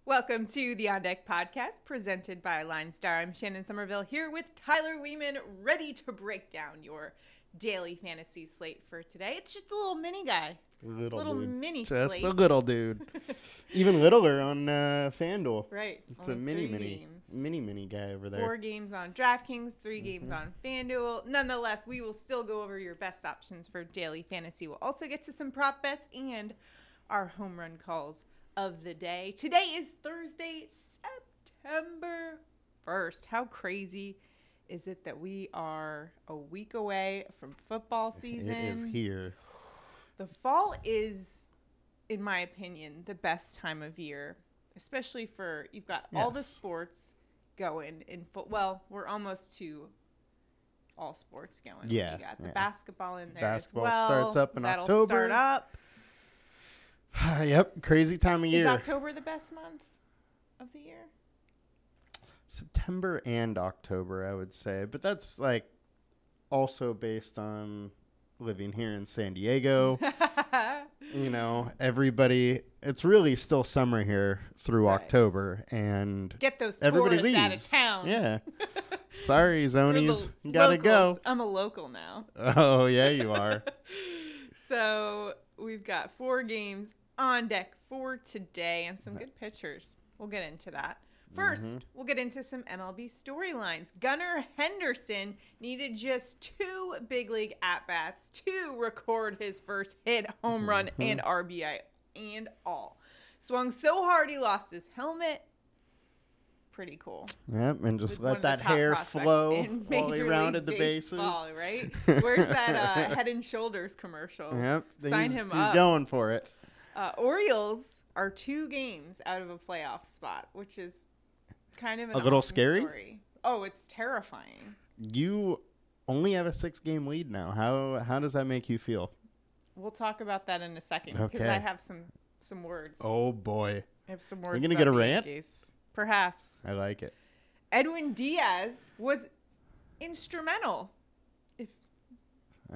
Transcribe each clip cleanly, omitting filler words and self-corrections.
Welcome to the On Deck podcast presented by Line Star. I'm Shannon Somerville here with Tyler Weeman, ready to break down your daily fantasy slate for today. It's just a little mini guy. Little dude. mini Just slate. a little dude. Even littler on FanDuel. Right. It's a mini guy over there. 4 games on DraftKings, 3 games on FanDuel. Nonetheless, we will still go over your best options for daily fantasy. We'll also get to some prop bets and our home run calls of the day. Today is Thursday, September 1st. How crazy is it that we are a week away from football season? It is here. The fall is, in my opinion, the best time of year, especially for you've got all the sports going in well, we're almost to all sports going. Yeah. You got the basketball in there Basketball as well. starts up in That'll October. Start up. Yep, crazy time of year. Is October the best month of the year? September and October, I would say. But that's like also based on living here in San Diego. You know, everybody, it's really still summer here through October, and get those everybody tourists leaves out of town. Yeah. Sorry, Zonies. We're the Gotta go. locals. I'm a local now. Oh, yeah, you are. So we've got 4 games on deck for today and some good pitchers. We'll get into that. First, we'll get into some MLB storylines. Gunnar Henderson needed just 2 big league at-bats to record his first hit, home run, and RBI and all. Swung so hard he lost his helmet. Pretty cool. Yep, and just With one let of that the top hair prospects flow in while he Major rounded the League bases. Baseball, right? Where's that Head and Shoulders commercial? Yep, Sign he's him he's up. going for it. Orioles are 2 games out of a playoff spot, which is kind of an A little awesome scary? story. Oh, it's terrifying. You only have a 6-game lead now. How does that make you feel? We'll talk about that in a second because Okay. I have some words. Oh boy, I have some words. We're gonna about get a the rant? Yankees. Perhaps. I like it. Edwin Diaz was instrumental. I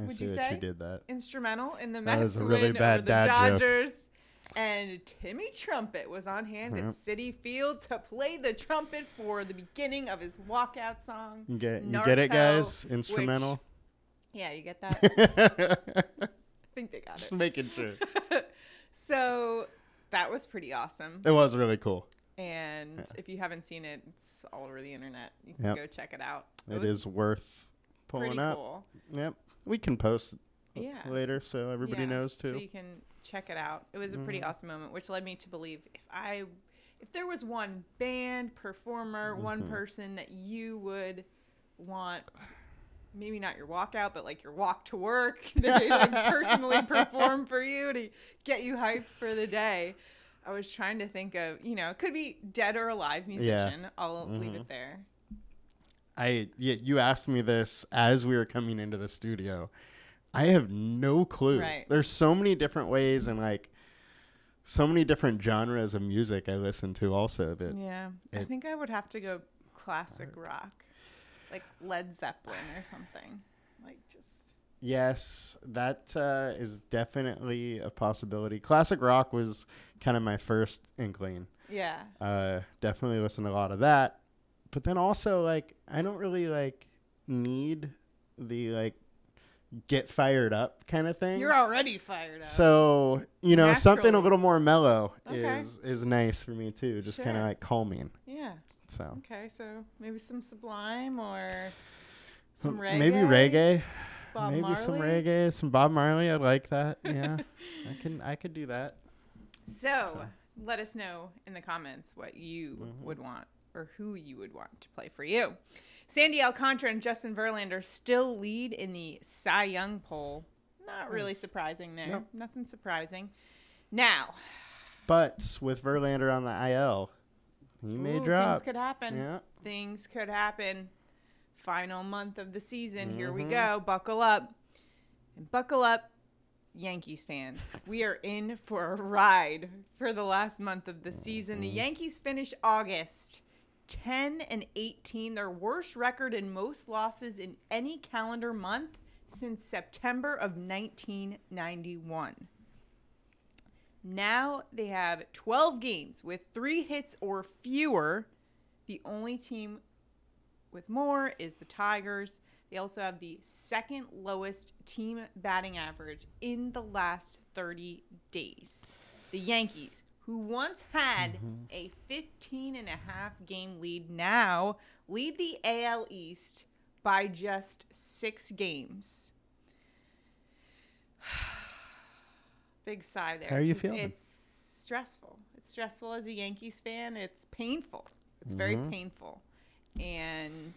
Would see you that say? you did that. Instrumental in the That Mets was a really win bad over the dad joke. Dodgers. And Timmy Trumpet was on hand at Citi Field to play the trumpet for the beginning of his walkout song. You get it, Narco, guys? Instrumental. Yeah, you get that? I think they got Just it. making sure. So that was pretty awesome. It was really cool. And if you haven't seen it, it's all over the internet. You can go check it out. It was is worth pulling pretty up. cool. Yep. We can post it Yeah. later so everybody knows too. So you can check it out. It was a pretty awesome moment, which led me to believe if there was one band, performer, one person that you would want, maybe not your walkout, but like your walk to work, that they like personally perform for you to get you hyped for the day. I was trying to think of, it could be dead or alive musician. Yeah. I'll leave it there. You asked me this as we were coming into the studio. I have no clue. Right. There's so many different ways and like so many different genres of music I listen to also that Yeah. I think I would have to go classic rock, like Led Zeppelin or something. Like just. yes, that is definitely a possibility. Classic rock was kind of my first inkling. Yeah. Definitely listen to a lot of that. But then also like I don't really like need the like get fired up kind of thing. You're already fired up. So, something a Naturally. little more mellow Okay. is nice for me too. Just kind of Sure. like calming. Yeah. So Okay, so maybe some Sublime or some reggae. maybe reggae. Bob maybe Marley. some reggae, some Bob Marley. I like that. Yeah. I could do that. So let us know in the comments what you would want or who you would want to play for you. Sandy Alcantara and Justin Verlander still lead in the Cy Young poll. Not really surprising there. Nope. Nothing surprising. Now, But with Verlander on the IL, he may drop. things could happen. Yeah. Things could happen. Final month of the season. Here we go. Buckle up. And buckle up, Yankees fans. We are in for a ride for the last month of the season. The Yankees finished August 10-18, their worst record and most losses in any calendar month since September of 1991. Now they have 12 games with 3 hits or fewer. The only team with more is the Tigers. They also have the second lowest team batting average in the last 30 days. The Yankees, who once had a 15.5 game lead, now lead the AL East by just 6 games. Big sigh there. How are you feeling? It's stressful. It's stressful as a Yankees fan. It's painful. It's very painful. And,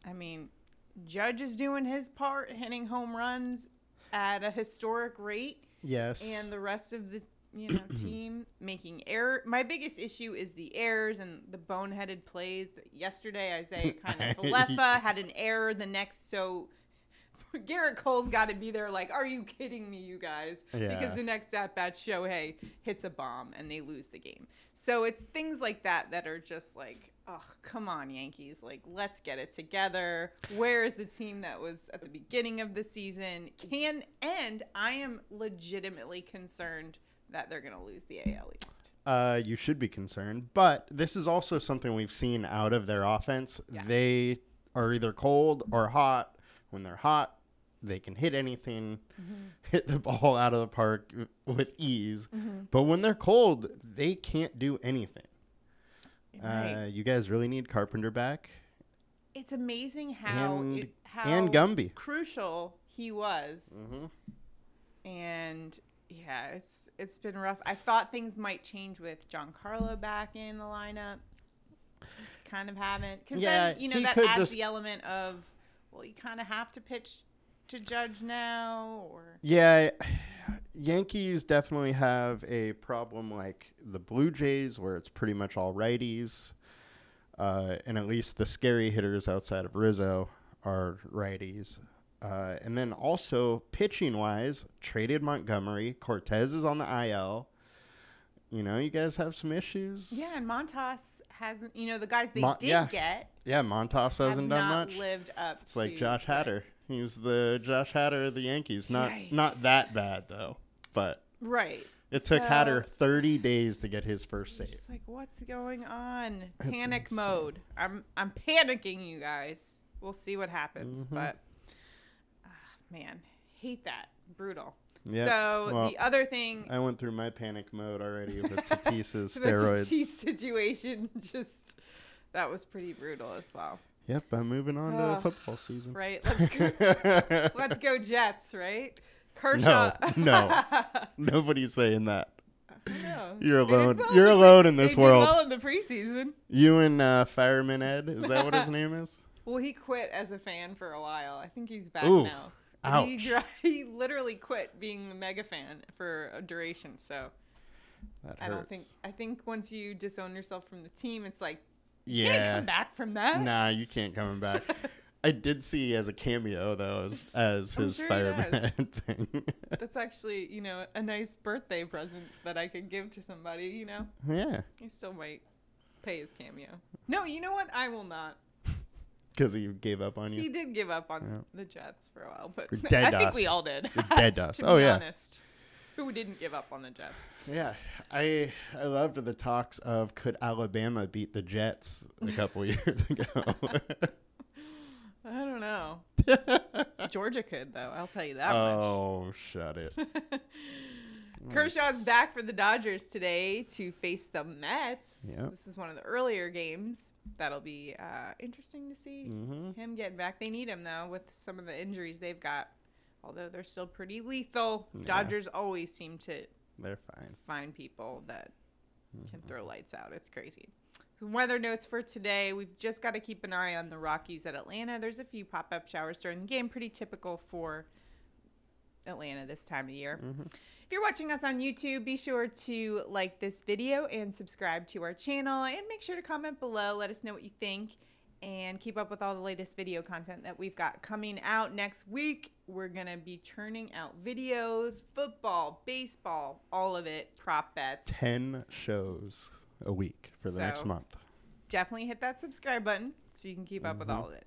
I mean, Judge is doing his part, hitting home runs at a historic rate. Yes. And the rest of the team making error. My biggest issue is the errors and the boneheaded plays. Yesterday, Isaiah Falefa had an error. The next, so Garrett Cole's got to be there like, are you kidding me, you guys? Yeah. Because the next at-bat, Shohei hits a bomb and they lose the game. So it's things like that that are just like, oh, come on, Yankees. Like, let's get it together. Where is the team that was at the beginning of the season? And I am legitimately concerned that they're going to lose the AL East. You should be concerned. But this is also something we've seen out of their offense. Yes. They are either cold or hot. When they're hot, they can hit anything, hit the ball out of the park with ease. But when they're cold, they can't do anything. Right. You guys really need Carpenter back. It's amazing how And Gumby. crucial he was. And yeah, it's been rough. I thought things might change with Giancarlo back in the lineup. Kind of haven't. Because then, that adds the element of, well, you kind of have to pitch to Judge now, or yeah, Yankees definitely have a problem like the Blue Jays, where it's pretty much all righties, and at least the scary hitters outside of Rizzo are righties. And then also pitching wise, traded Montgomery. Cortez is on the IL. You guys have some issues. Yeah, and Montas hasn't. The guys they get. Yeah, Montas hasn't done much. Lived up. It's like Josh Hader. He's the Josh Hader of the Yankees. Not that bad though, but right. It took Hader 30 days to get his first save. Just like, what's going on? Panic mode. I'm panicking, you guys. We'll see what happens, but man, hate that. Brutal. Yep. So the other thing, I went through my panic mode already with Tatis's the steroids. Tatis situation, that was pretty brutal as well. Yep, I'm moving on to football season. Right, let's go Jets. Right, Kershaw. No, nobody's saying that. No. You're alone. You're alone in this world. They did well in the preseason. You and Fireman Ed, is that what his name is? Well, he quit as a fan for a while. I think he's back Ooh. now. Ouch. He literally quit being a mega fan for a duration. So That I hurts. think once you disown yourself from the team, it's like, Yeah. you can't come back from that. Nah, you can't come back. I did see as a cameo though as his sure he Fireman does. thing. That's actually, a nice birthday present that I could give to somebody, Yeah, I still might pay his cameo. No, you know what? I will not. because he gave up on He you. did give up on the Jets for a while, but We're dead I think dust. we all did. You're dead dust. To Oh be yeah. honest. Who didn't give up on the Jets? Yeah, I loved the talks of could Alabama beat the Jets a couple years ago. I don't know. Georgia could, though. I'll tell you that much. Oh, shut it. Kershaw's back for the Dodgers today to face the Mets. Yep. This is one of the earlier games. That'll be interesting to see him getting back. They need him, though, with some of the injuries they've got. Although they're still pretty lethal. Yeah. Dodgers always seem to They're fine. find people that can throw lights out. It's crazy. Weather notes for today. We've just got to keep an eye on the Rockies at Atlanta. There's a few pop-up showers during the game. Pretty typical for Atlanta this time of year. If you're watching us on YouTube, be sure to like this video and subscribe to our channel. And make sure to comment below. Let us know what you think. And keep up with all the latest video content that we've got coming out next week. We're going to be churning out videos, football, baseball, all of it, prop bets. 10 shows a week for the next month. Definitely hit that subscribe button so you can keep up with all of it.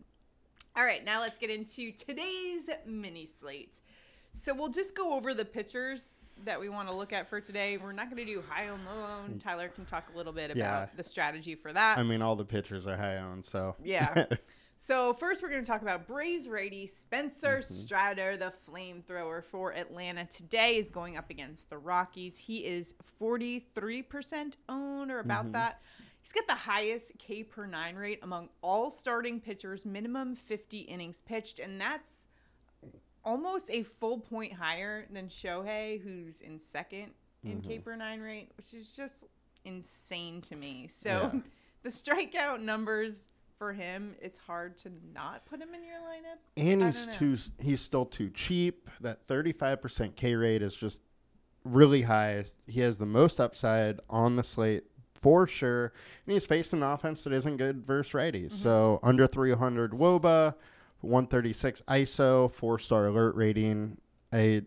All right, now let's get into today's mini slates. So we'll just go over the pitchers that we want to look at for today. We're not going to do high owned, low owned. Tyler can talk a little bit about the strategy for that. I mean, all the pitchers are high owned, so. Yeah. So first we're going to talk about Braves righty Spencer Strider, the flamethrower for Atlanta today, is going up against the Rockies. He is 43% owned or about that. He's got the highest K per 9 rate among all starting pitchers, minimum 50 innings pitched, and that's almost a full point higher than Shohei, who's in second in K per 9 rate, which is just insane to me. So the strikeout numbers for him, it's hard to not put him in your lineup. And he's still too cheap. That 35% K rate is just really high. He has the most upside on the slate for sure. And he's facing an offense that isn't good versus righties. So under 300 WOBA, 136 ISO, 4-star alert rating. I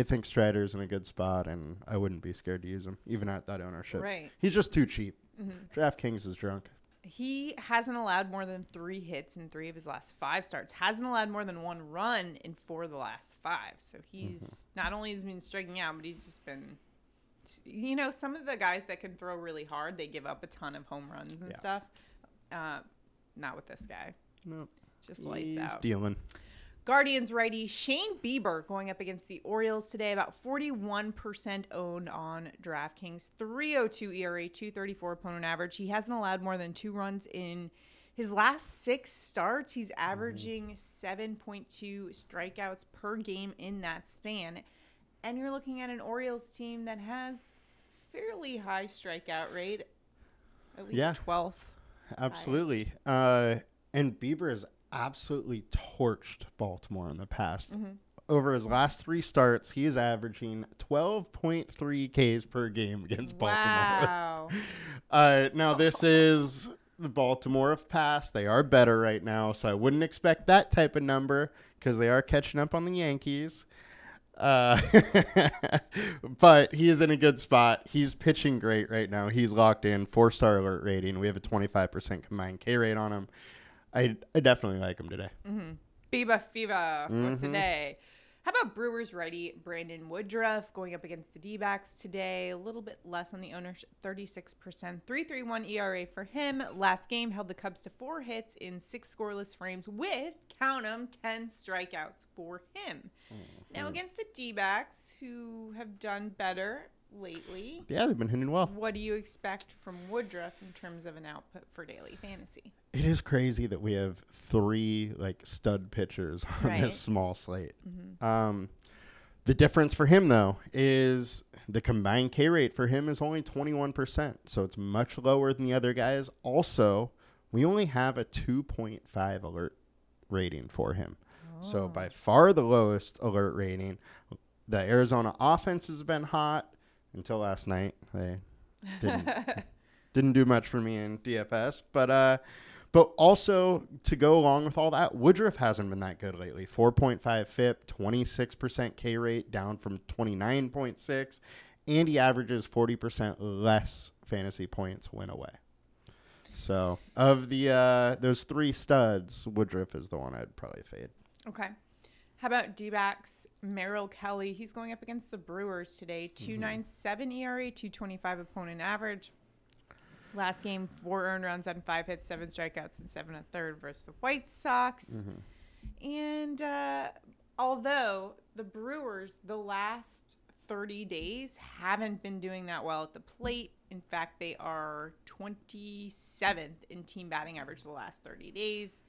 think Strider's in a good spot, and I wouldn't be scared to use him, even at that ownership. Right. He's just too cheap. DraftKings is drunk. He hasn't allowed more than 3 hits in 3 of his last 5 starts. Hasn't allowed more than 1 run in 4 of the last 5. So he's not only has been striking out, but he's just been, you know, some of the guys that can throw really hard, they give up a ton of home runs and stuff. Not with this guy. Nope. Just lights He's out. dealing. Guardians righty Shane Bieber going up against the Orioles today, about 41% owned on DraftKings, 3.02 ERA, 2.34 opponent average. He hasn't allowed more than 2 runs in his last 6 starts. He's averaging 7.2 strikeouts per game in that span. And you're looking at an Orioles team that has fairly high strikeout rate, at least 12th. Absolutely. And Bieber has absolutely torched Baltimore in the past. Over his last 3 starts, he is averaging 12.3 Ks per game against Baltimore. Wow. Now, this is the Baltimore of past. They are better right now, so I wouldn't expect that type of number because they are catching up on the Yankees. But he is in a good spot. He's pitching great right now. He's locked in, 4-star alert rating. We have a 25% combined K rate on him. I definitely like him today. Biba fever for today. How about Brewers righty Brandon Woodruff going up against the D-backs today? A little bit less on the ownership, 36%. 3.31 ERA for him. Last game held the Cubs to 4 hits in 6 scoreless frames with, count 'em, 10 strikeouts for him. Now against the D-backs, who have done better lately. Yeah, they've been hitting well. What do you expect from Woodruff in terms of an output for daily fantasy? It is crazy that we have 3 stud pitchers on this small slate. The difference for him though is the combined K rate for him is only 21%, so it's much lower than the other guys. Also, we only have a 2.5 alert rating for him. So by far the lowest alert rating. The Arizona offense has been hot until last night. They didn't do much for me in DFS, but also to go along with all that, Woodruff hasn't been that good lately. 4.5 FIP, 26% K rate, down from 29.6, and he averages 40% less fantasy points win away. So of the those 3 studs, Woodruff is the one I'd probably fade. Okay. How about D-backs Merrill Kelly? He's going up against the Brewers today. 2.97 ERA, 2.25 opponent average. Last game, 4 earned runs on 5 hits, 7 strikeouts, and 7 1/3 versus the White Sox. And although the Brewers, the last 30 days, haven't been doing that well at the plate. In fact, they are 27th in team batting average the last 30 days.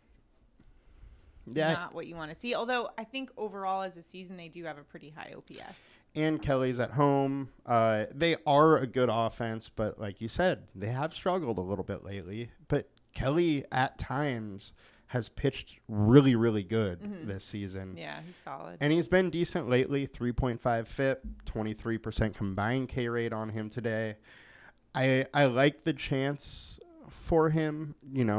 Yeah. Not what you want to see. Although I think overall as a season, they do have a pretty high OPS. And Kelly's at home. They are a good offense, but like you said, they have struggled a little bit lately. But Kelly at times has pitched really, really good this season. Yeah, he's solid. And he's been decent lately. 3.5 FIP, 23% combined K rate on him today. I like the chance for him,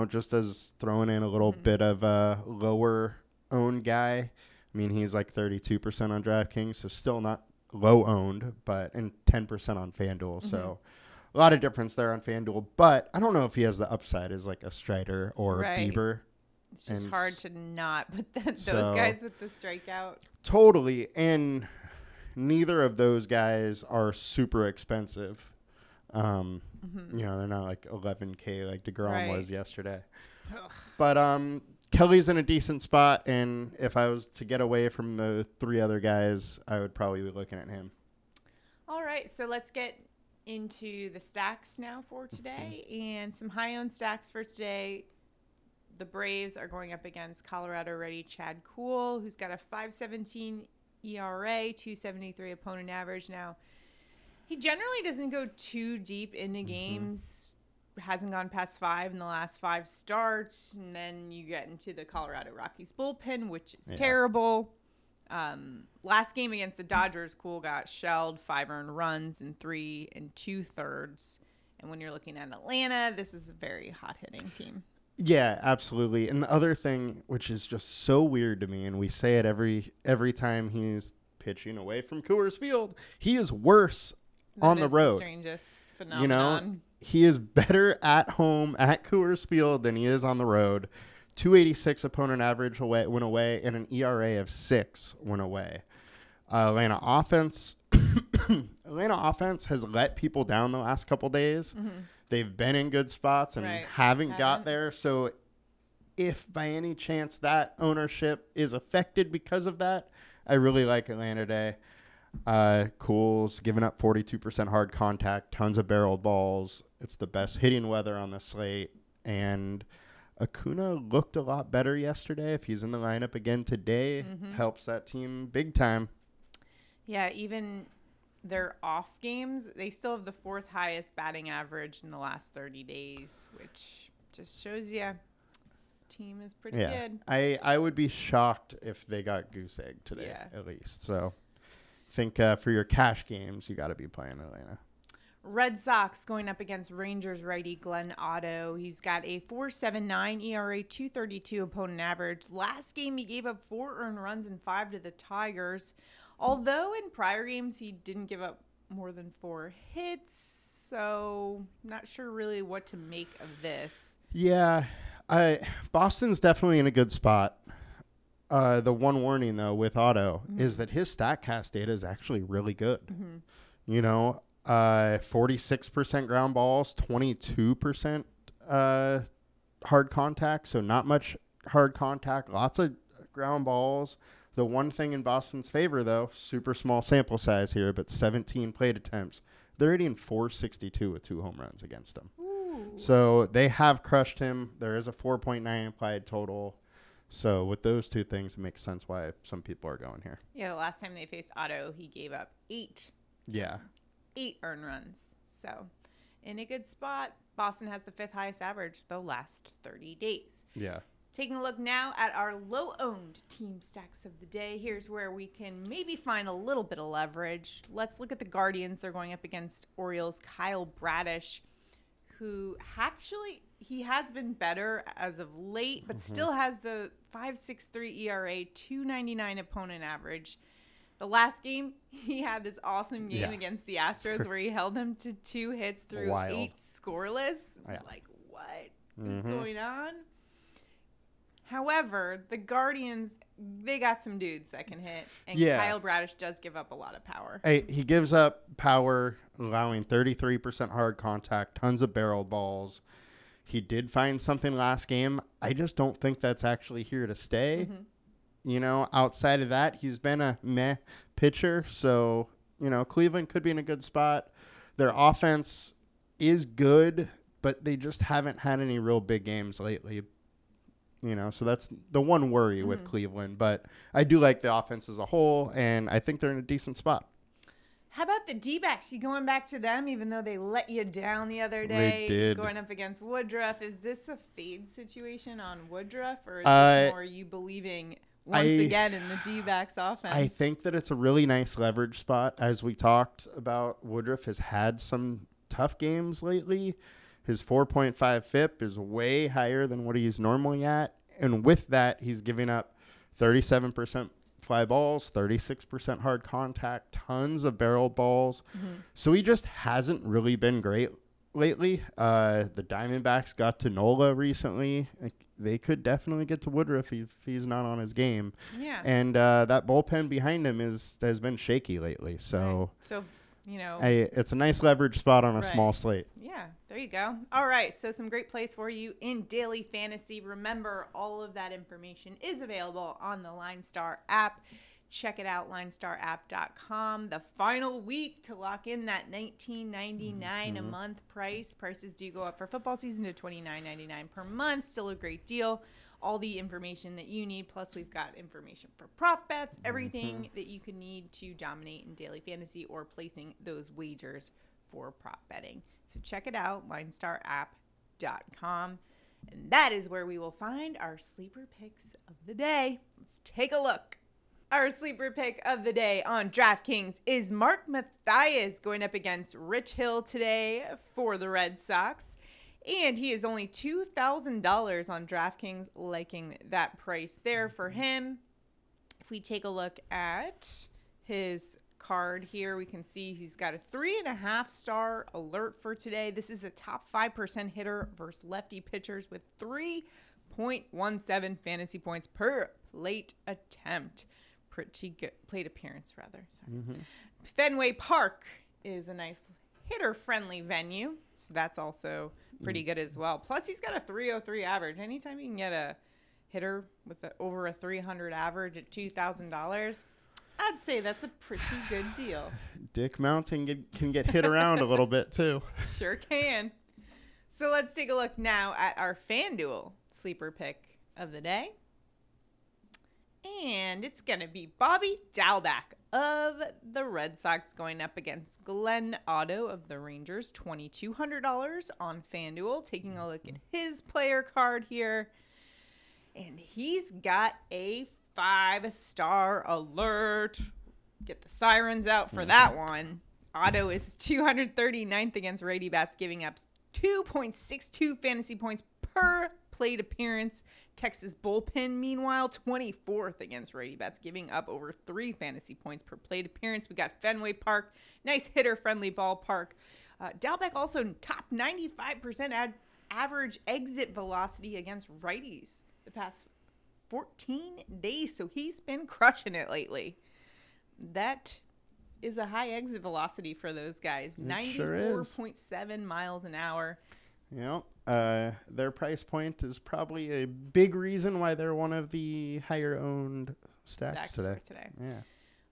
just as throwing in a little bit of a lower owned guy. I mean, he's like 32% on DraftKings, so still not low owned, and 10% on FanDuel. So a lot of difference there on FanDuel. But I don't know if he has the upside as like a Strider or a Bieber. It's just hard to not put those guys with the strikeout. Totally. And neither of those guys are super expensive. You know, they're not like 11K like DeGrom was yesterday. Ugh. But Kelly's in a decent spot, and if I was to get away from the 3 other guys, I would probably be looking at him. All right, so let's get into the stacks now for today, and some high-owned stacks for today. The Braves are going up against Colorado ready Chad Kuhl, who's got a 5.17 ERA, 2.73 opponent average. Now, he generally doesn't go too deep into games. Hasn't gone past 5 in the last 5 starts. And then you get into the Colorado Rockies bullpen, which is terrible. Last game against the Dodgers, Kuhl got shelled, 5 earned runs in 3 2/3. And when you're looking at Atlanta, this is a very hot-hitting team. Yeah, absolutely. And the other thing, which is just so weird to me, and we say it every time he's pitching away from Coors Field, he is worse on the road. The strangest phenomenon. You know, he is better at home at Coors Field than he is on the road. 286 opponent average when away, and an ERA of 6 when away. Atlanta offense has let people down the last couple days. They've been in good spots and haven't got there. So if by any chance that ownership is affected because of that, I really like Atlanta today. Kuhl's giving up 42% hard contact, tons of barreled balls. It's the best hitting weather on the slate. And Acuna looked a lot better yesterday. If he's in the lineup again today, helps that team big time. Yeah, even their off games, they still have the 4th highest batting average in the last 30 days, which just shows you this team is pretty good. I would be shocked if they got goose egg today, at least. So I think for your cash games, you got to be playing Atlanta. Red Sox going up against Rangers righty Glenn Otto. He's got a 4.79 ERA, 2.32 opponent average. Last game, he gave up 4 earned runs and 5 to the Tigers. Although in prior games, he didn't give up more than 4 hits. So not sure really what to make of this. Yeah, Boston's definitely in a good spot. The one warning, though, with Otto is that his StatCast data is actually really good. You know, 46% ground balls, 22% hard contact. So not much hard contact, lots of ground balls. The one thing in Boston's favor, though, super small sample size here, but 17 plate attempts. They're hitting 462 with 2 home runs against him. Ooh. So they have crushed him. There is a 4.9 implied total. So with those 2 things, it makes sense why some people are going here. Yeah, the last time they faced Otto, he gave up 8 earned runs. So in a good spot. Boston has the 5th highest average the last 30 days. Yeah. Taking a look now at our low-owned team stacks of the day. Here's where we can maybe find a little bit of leverage. Let's look at the Guardians. They're going up against Orioles' Kyle Bradish, who actually, he has been better as of late, but still has the 5.63 ERA, 2.99 opponent average. The last game, he had this awesome game against the Astros where he held them to 2 hits through 8 scoreless. Like, what is going on? However, the Guardians, they got some dudes that can hit, and Kyle Bradish does give up a lot of power. He gives up power, allowing 33% hard contact, tons of barreled balls. He did find something last game. I just don't think that's actually here to stay. You know, outside of that, he's been a meh pitcher. So, you know, Cleveland could be in a good spot. Their offense is good, but they just haven't had any real big games lately. You know, so that's the one worry with Cleveland. But I do like the offense as a whole, and I think they're in a decent spot. How about the D-backs? You going back to them, even though they let you down the other day? They did. Going up against Woodruff. Is this a fade situation on Woodruff, or is this more you believing once again in the D-backs offense? I think that it's a really nice leverage spot. As we talked about, Woodruff has had some tough games lately. His 4.5 FIP is way higher than what he's normally at. And with that, he's giving up 37% fly balls, 36% hard contact, tons of barreled balls. So he just hasn't really been great lately. The Diamondbacks got to Nola recently. they could definitely get to Woodruff if he's not on his game. Yeah. And that bullpen behind him has been shaky lately. So, right. So, it's a nice leverage spot on a small slate. Yeah, there you go. All right, so some great plays for you in daily fantasy. Remember, all of that information is available on the Line Star app. Check it out, linestarapp.com. The final week to lock in that $19.99 a month price. Prices do go up for football season to $29.99 per month. Still a great deal. All the information that you need. Plus, we've got information for prop bets, everything that you could need to dominate in daily fantasy or placing those wagers for prop betting. So check it out, linestarapp.com. And that is where we will find our sleeper picks of the day. Let's take a look. Our sleeper pick of the day on DraftKings is Mark Mathias going up against Rich Hill today for the Red Sox. And he is only $2,000 on DraftKings, liking that price there for him. If we take a look at his card here, we can see he's got a 3.5-star alert for today. This is a top 5% hitter versus lefty pitchers with 3.17 fantasy points per plate attempt. Pretty good plate appearance, rather. Sorry. Fenway Park is a nice hitter-friendly venue, so that's also pretty good as well. Plus, he's got a 303 average. Anytime you can get a hitter with over a 300 average at $2,000, I'd say that's a pretty good deal. Dick Mountain can get hit around a little bit, too. Sure can. So let's take a look now at our FanDuel sleeper pick of the day. And it's going to be Bobby Dalbec of the Red Sox going up against Glenn Otto of the Rangers. $2,200 on FanDuel. Taking a look at his player card here. And he's got a 5-star alert. Get the sirens out for that one. Otto is 239th against righty bats, giving up 2.62 fantasy points per plate appearance. Texas bullpen, meanwhile, 24th against righty bats, giving up over 3 fantasy points per plate appearance. We got Fenway Park, nice hitter-friendly ballpark. Dalbec also top 95% average exit velocity against righties the past 14 days, so he's been crushing it lately. That is a high exit velocity for those guys, 94.7 miles an hour. Yep. Their price point is probably a big reason why they're one of the higher owned stacks today. Yeah.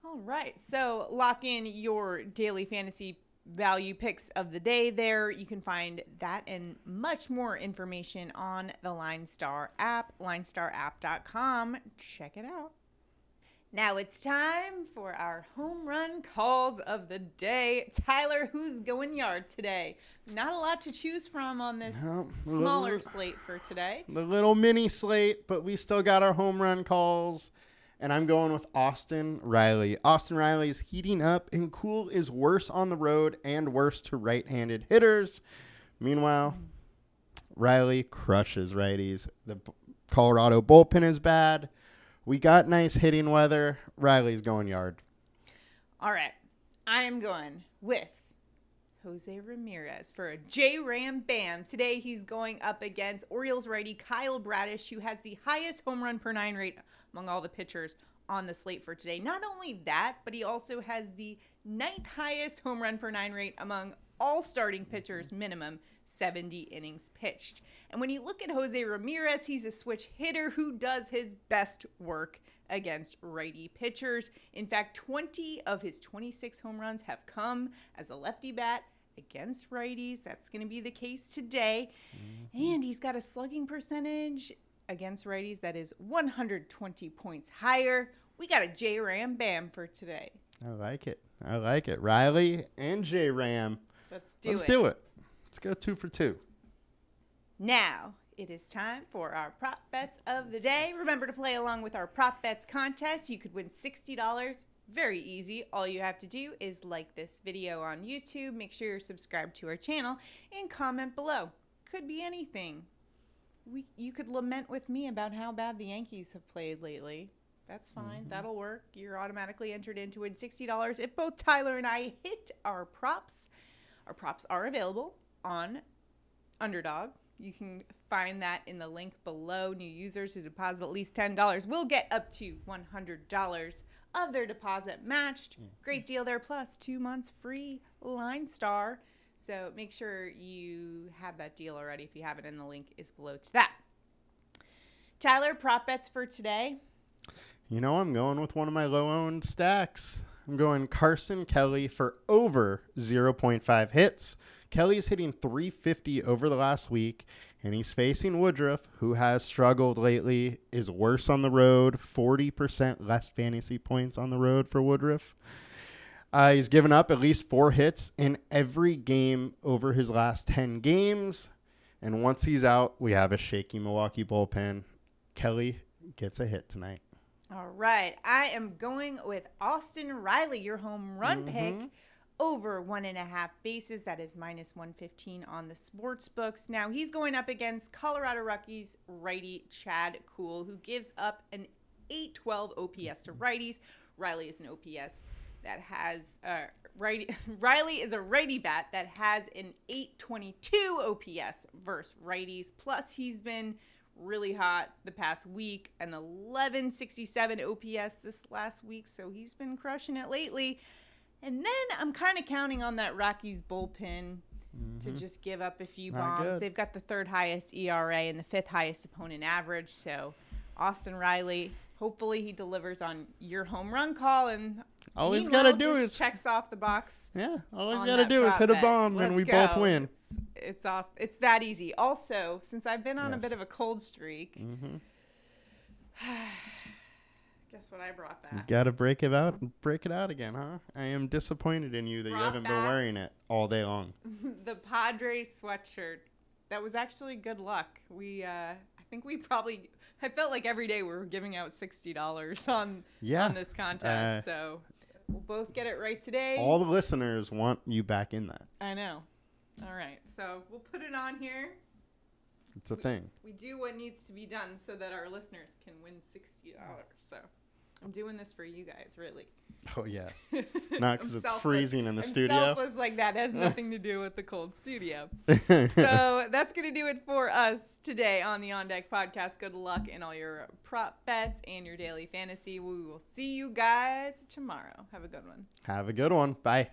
All right. So lock in your daily fantasy value picks of the day there. You can find that and much more information on the Line Star app, linestarapp.com. Check it out. Now it's time for our home run calls of the day. Tyler, who's going yard today? Not a lot to choose from on this smaller slate for today. The little mini slate, but we still got our home run calls. And I'm going with Austin Riley. Austin Riley is heating up, and cool is worse on the road and worse to right-handed hitters. Meanwhile, Riley crushes righties. The Colorado bullpen is bad. We got nice hitting weather. Riley's going yard. All right. I am going with Jose Ramirez for a J-Ram Bam. Today he's going up against Orioles righty Kyle Bradish, who has the highest home run per 9 rate among all the pitchers on the slate for today. Not only that, but he also has the 9th highest home run per 9 rate among all starting pitchers, minimum 70 innings pitched. And when you look at Jose Ramirez, he's a switch hitter who does his best work against righty pitchers. In fact, 20 of his 26 home runs have come as a lefty bat against righties. That's going to be the case today. And he's got a slugging percentage against righties that is 120 points higher. We got a J-Ram Bam for today. I like it. I like it. Riley and J-Ram. Let's do it. Let's go 2 for 2. Now, it is time for our prop bets of the day. Remember to play along with our prop bets contest. You could win $60. Very easy. All you have to do is like this video on YouTube, make sure you're subscribed to our channel, and comment below. Could be anything. You could lament with me about how bad the Yankees have played lately. That's fine. That'll work. You're automatically entered in to win $60 if both Tyler and I hit our props. Our props are available on Underdog. You can find that in the link below. New users who deposit at least $10 will get up to $100 of their deposit matched. Great deal there, plus 2 months free Line Star. So make sure you have that deal already. If you have it, in the link is below to that. Tyler, prop bets for today? You know, I'm going with one of my low-owned stacks. I'm going Carson Kelly for over 0.5 hits. Kelly's hitting 350 over the last week, and he's facing Woodruff, who has struggled lately, is worse on the road, 40% less fantasy points on the road for Woodruff. He's given up at least 4 hits in every game over his last 10 games, and once he's out, we have a shaky Milwaukee bullpen. Kelly gets a hit tonight. All right. I am going with Austin Riley, your home run pick, over 1.5 bases. That is minus 115 on the sports books. Now, he's going up against Colorado Rockies righty Chad Kuhl, who gives up an 812 OPS to righties. Riley is an OPS that has Riley is a righty bat that has an 822 OPS versus righties. Plus, he's been really hot the past week, an 1167 OPS this last week, so he's been crushing it lately. And then I'm kind of counting on that Rockies bullpen to just give up a few bombs. They've got the 3rd highest ERA and the 5th highest opponent average. So Austin Riley, hopefully he delivers on your home run call, and all he's got to do is checks off the box. Yeah, all he's got to do is hit a bomb, and we both win. It's off. It's that easy. Also, since I've been on a bit of a cold streak, guess what I brought back? You got to break it out again, huh? I am disappointed in you that you haven't been wearing it all day long. The Padres sweatshirt. That was actually good luck. I think I felt like every day we were giving out $60 on this contest. So we'll both get it right today. All the listeners want you back in that. I know. All right. So we'll put it on here. It's a thing. We do what needs to be done so that our listeners can win $60. So I'm doing this for you guys, really. Oh, yeah. Not because it's freezing in the I'm studio. Selfless like that. It has nothing to do with the cold studio. So that's going to do it for us today on the On Deck podcast. Good luck in all your prop bets and your daily fantasy. We will see you guys tomorrow. Have a good one. Have a good one. Bye.